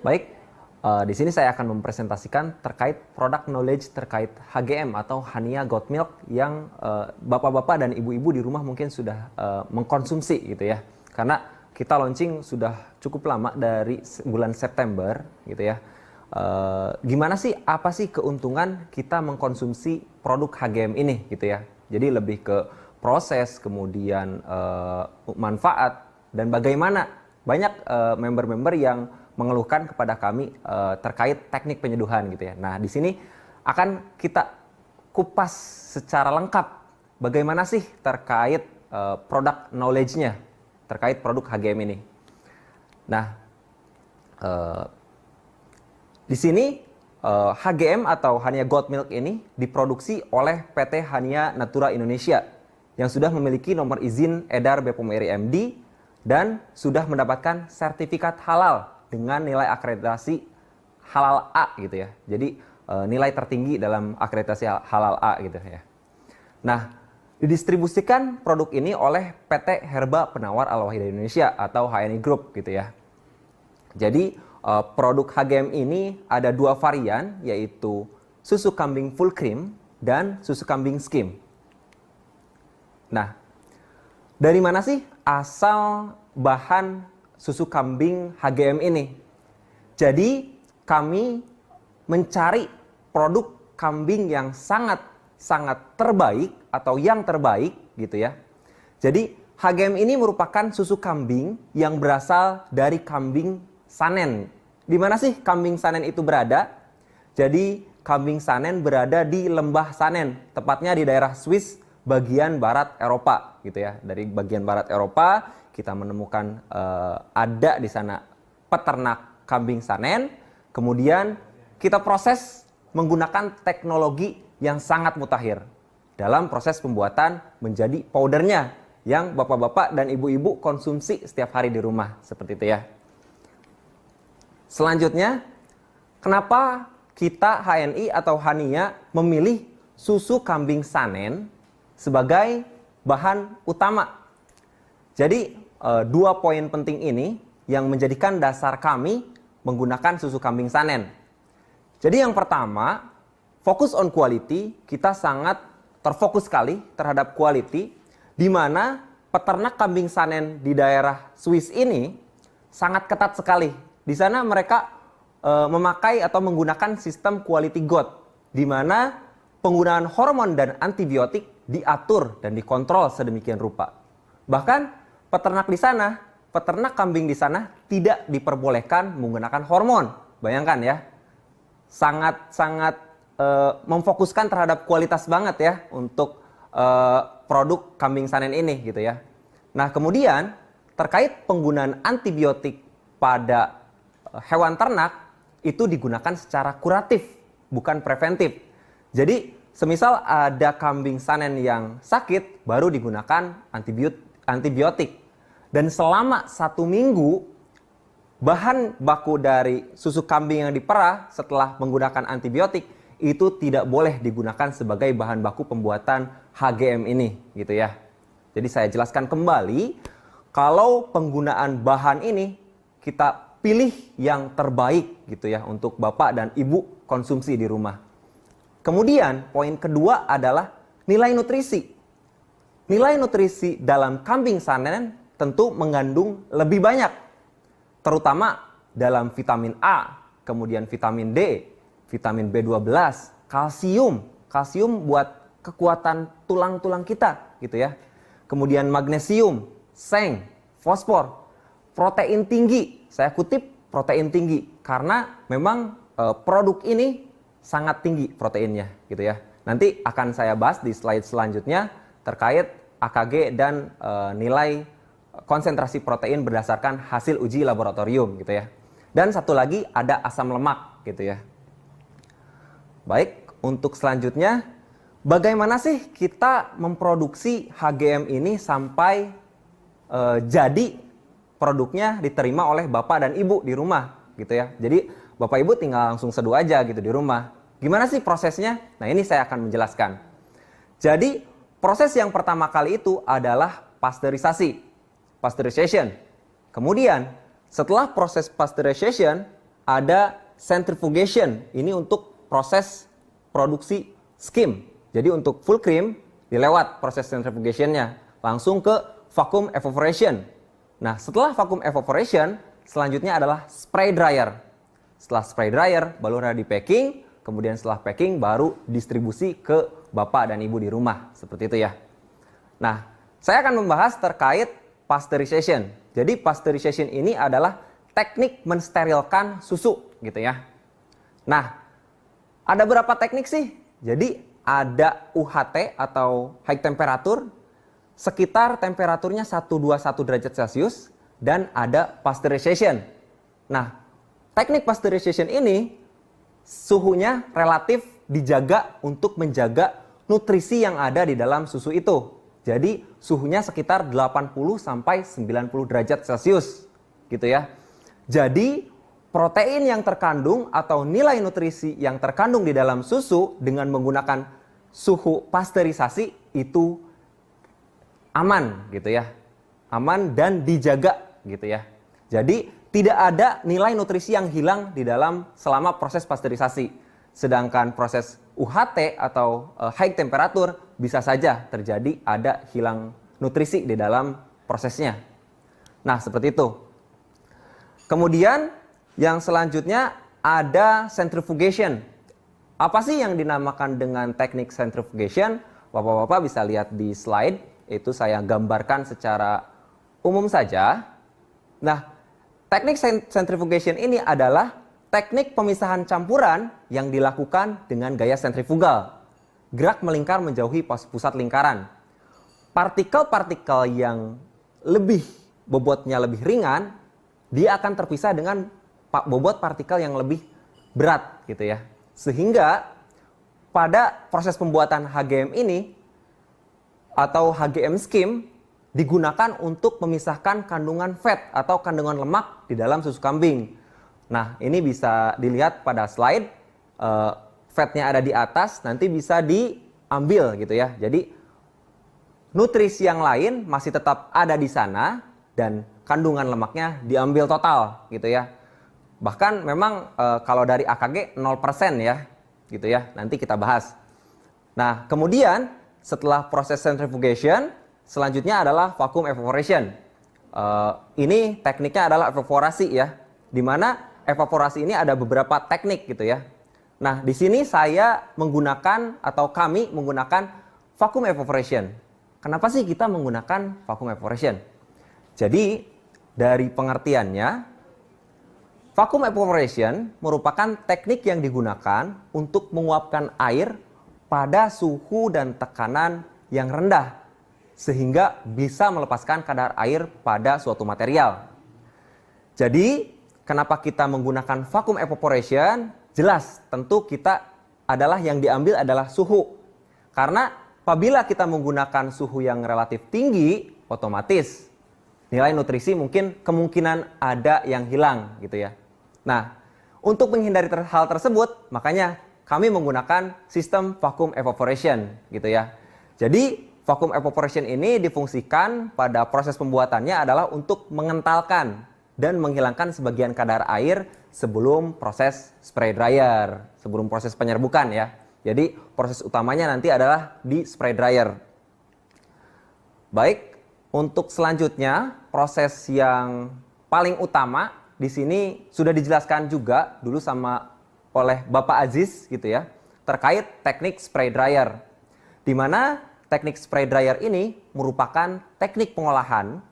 Baik, di sini saya akan mempresentasikan terkait product knowledge terkait HGM atau Hania Goat Milk yang bapak-bapak dan ibu-ibu di rumah mungkin sudah mengkonsumsi gitu ya. Karena kita launching sudah cukup lama dari bulan September gitu ya. Gimana sih, apa sih keuntungan kita mengkonsumsi produk HGM ini gitu ya. Jadi lebih ke proses, kemudian manfaat, dan bagaimana banyak member-member yang mengeluhkan kepada kami terkait teknik penyeduhan gitu ya. Nah, di sini akan kita kupas secara lengkap bagaimana sih terkait product knowledge-nya terkait produk HGM ini. Nah, di sini HGM atau Hania Goat Milk ini diproduksi oleh PT Hania Natura Indonesia yang sudah memiliki nomor izin edar BPOM RI MD dan sudah mendapatkan sertifikat halal dengan nilai akreditasi halal A gitu ya. Jadi nilai tertinggi dalam akreditasi halal A gitu ya. Nah, didistribusikan produk ini oleh PT Herba Penawar Al-Wahidah Indonesia atau HNI Group gitu ya. Jadi produk HGM ini ada dua varian, yaitu susu kambing full cream dan susu kambing skim. Nah, dari mana sih asal bahan susu kambing HGM ini? Jadi kami mencari produk kambing yang sangat terbaik atau yang terbaik gitu ya. Jadi HGM ini merupakan susu kambing yang berasal dari kambing Sanen. Di mana sih kambing Sanen itu berada? Jadi kambing Sanen berada di Lembah Sanen, tepatnya di daerah Swiss bagian barat Eropa gitu ya. Dari bagian barat Eropa kita menemukan ada di sana peternak kambing Sanen, kemudian kita proses menggunakan teknologi yang sangat mutakhir dalam proses pembuatan menjadi powdernya yang bapak-bapak dan ibu-ibu konsumsi setiap hari di rumah, seperti itu ya. Selanjutnya, kenapa kita HNI atau Hania memilih susu kambing Sanen sebagai bahan utama? Jadi dua poin penting ini yang menjadikan dasar kami menggunakan susu kambing Sanen. Jadi yang pertama, fokus on quality. Kita sangat terfokus sekali terhadap quality, di mana peternak kambing Sanen di daerah Swiss ini sangat ketat sekali. Di sana mereka memakai atau menggunakan sistem quality goat, di mana penggunaan hormon dan antibiotik diatur dan dikontrol sedemikian rupa. Bahkan peternak di sana, peternak kambing di sana tidak diperbolehkan menggunakan hormon. Bayangkan ya, sangat memfokuskan terhadap kualitas banget ya untuk produk kambing Sanen ini gitu ya. Nah, kemudian terkait penggunaan antibiotik pada hewan ternak itu digunakan secara kuratif, bukan preventif. Jadi, semisal ada kambing Sanen yang sakit, baru digunakan antibiotik. Dan selama 1 minggu, bahan baku dari susu kambing yang diperah setelah menggunakan antibiotik itu tidak boleh digunakan sebagai bahan baku pembuatan HGM ini gitu ya. Jadi saya jelaskan kembali, kalau penggunaan bahan ini kita pilih yang terbaik gitu ya untuk bapak dan ibu konsumsi di rumah. Kemudian poin kedua adalah nilai nutrisi. Nilai nutrisi dalam kambing Sanen tentu mengandung lebih banyak, terutama dalam vitamin A, kemudian vitamin D, vitamin B12, kalsium. Kalsium buat kekuatan tulang-tulang kita gitu ya. Kemudian magnesium, seng, fosfor, protein tinggi. Saya kutip protein tinggi karena memang produk ini sangat tinggi proteinnya gitu ya. Nanti akan saya bahas di slide selanjutnya terkait AKG dan nilai konsentrasi protein berdasarkan hasil uji laboratorium gitu ya. Dan satu lagi ada asam lemak gitu ya. Baik, untuk selanjutnya, bagaimana sih kita memproduksi HGM ini sampai jadi produknya diterima oleh bapak dan ibu di rumah gitu ya. Jadi bapak ibu tinggal langsung seduh aja gitu di rumah. Gimana sih prosesnya? Nah, ini saya akan menjelaskan. Jadi proses yang pertama kali itu adalah pasteurisation. Kemudian setelah proses pasteurization, ada centrifugation. Ini untuk proses produksi skim. Jadi untuk full cream dilewat proses centrifugation-nya, langsung ke vacuum evaporation. Nah, setelah vacuum evaporation, selanjutnya adalah spray dryer. Setelah spray dryer, baru ada di packing, kemudian setelah packing baru distribusi ke Bapak dan Ibu di rumah, seperti itu ya. Nah, saya akan membahas terkait pasteurization. Jadi pasteurization ini adalah teknik mensterilkan susu, gitu ya. Nah, ada berapa teknik sih? Jadi ada UHT atau high temperature, sekitar temperaturnya 121 derajat Celcius, dan ada pasteurization. Nah, teknik pasteurization ini suhunya relatif dijaga untuk menjaga nutrisi yang ada di dalam susu itu. Jadi suhunya sekitar 80 sampai 90 derajat Celcius, gitu ya. Jadi protein yang terkandung atau nilai nutrisi yang terkandung di dalam susu dengan menggunakan suhu pasteurisasi itu aman, gitu ya. Aman dan dijaga, gitu ya. Jadi tidak ada nilai nutrisi yang hilang di dalam selama proses pasteurisasi. Sedangkan proses UHT atau high temperature bisa saja terjadi ada hilang nutrisi di dalam prosesnya. Nah, seperti itu. Kemudian yang selanjutnya ada centrifugation. Apa sih yang dinamakan dengan teknik centrifugation? Bapak-bapak bisa lihat di slide, itu saya gambarkan secara umum saja. Nah, teknik centrifugation ini adalah teknik pemisahan campuran yang dilakukan dengan gaya sentrifugal. Gerak melingkar menjauhi pusat lingkaran. Partikel-partikel yang bobotnya lebih ringan, dia akan terpisah dengan bobot partikel yang lebih berat, gitu ya. Sehingga pada proses pembuatan HGM ini atau HGM skim digunakan untuk memisahkan kandungan fat atau kandungan lemak di dalam susu kambing. Nah, ini bisa dilihat pada slide, fatnya ada di atas, nanti bisa diambil, gitu ya. Jadi nutrisi yang lain masih tetap ada di sana dan kandungan lemaknya diambil total, gitu ya. Bahkan memang kalau dari AKG 0% ya, gitu ya. Nanti kita bahas. Nah, kemudian setelah proses centrifugation, selanjutnya adalah vacuum evaporation. Ini tekniknya adalah evaporasi ya, di mana evaporasi ini ada beberapa teknik, gitu ya. Nah, di sini saya menggunakan atau kami menggunakan vacuum evaporation. Kenapa sih kita menggunakan vacuum evaporation? Jadi dari pengertiannya, vacuum evaporation merupakan teknik yang digunakan untuk menguapkan air pada suhu dan tekanan yang rendah sehingga bisa melepaskan kadar air pada suatu material. Jadi, kenapa kita menggunakan vacuum evaporation? Jelas, tentu kita adalah yang diambil adalah suhu. Karena apabila kita menggunakan suhu yang relatif tinggi, otomatis nilai nutrisi mungkin kemungkinan ada yang hilang, gitu ya. Nah, untuk menghindari hal tersebut, makanya kami menggunakan sistem vacuum evaporation, gitu ya. Jadi, vacuum evaporation ini difungsikan pada proses pembuatannya adalah untuk mengentalkan dan menghilangkan sebagian kadar air sebelum proses spray dryer, sebelum proses penyerbukan ya. Jadi, proses utamanya nanti adalah di spray dryer. Baik, untuk selanjutnya, proses yang paling utama di sini sudah dijelaskan juga dulu oleh Bapak Aziz, gitu ya, terkait teknik spray dryer. Di mana teknik spray dryer ini merupakan teknik pengolahan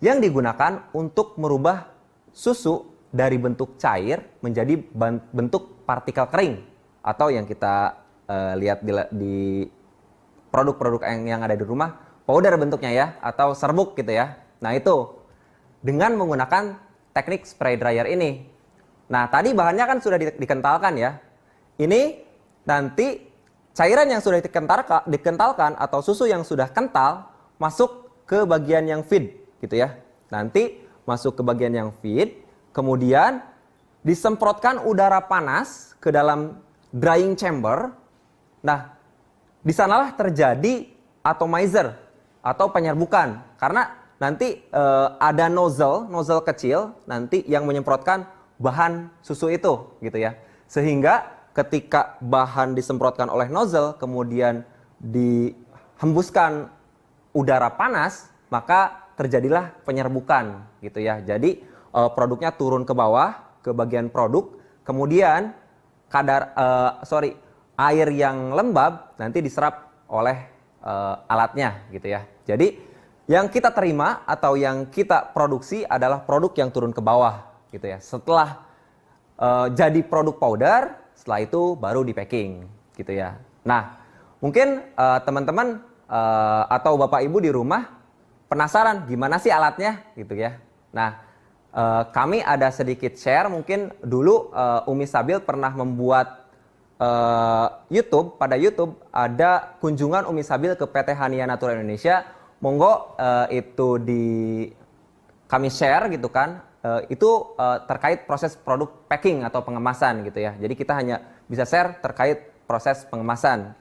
yang digunakan untuk merubah susu dari bentuk cair menjadi bentuk partikel kering atau yang kita lihat di produk-produk yang ada di rumah, powder bentuknya ya, atau serbuk, gitu ya. Nah, itu dengan menggunakan teknik spray dryer ini. Nah, tadi bahannya kan sudah dikentalkan ya. Ini nanti cairan yang sudah dikentalkan atau susu yang sudah kental masuk ke bagian yang feed, gitu ya. Nanti masuk ke bagian yang feed, kemudian disemprotkan udara panas ke dalam drying chamber. Nah, di sanalah terjadi atomizer atau penyerbukan, karena nanti ada nozzle kecil nanti yang menyemprotkan bahan susu itu gitu ya. Sehingga ketika bahan disemprotkan oleh nozzle kemudian dihembuskan udara panas, maka terjadilah penyerbukan gitu ya. Jadi produknya turun ke bawah ke bagian produk, kemudian air yang lembab nanti diserap oleh alatnya gitu ya. Jadi yang kita terima atau yang kita produksi adalah produk yang turun ke bawah gitu ya. Setelah jadi produk powder, setelah itu baru di packing gitu ya. Nah, mungkin teman-teman atau Bapak Ibu di rumah penasaran gimana sih alatnya gitu ya. Nah, kami ada sedikit share, mungkin dulu Umi Sabil pernah membuat pada YouTube ada kunjungan Umi Sabil ke PT Hania Natura Indonesia. Monggo itu kami share gitu kan. Itu terkait proses produk packing atau pengemasan gitu ya. Jadi kita hanya bisa share terkait proses pengemasan.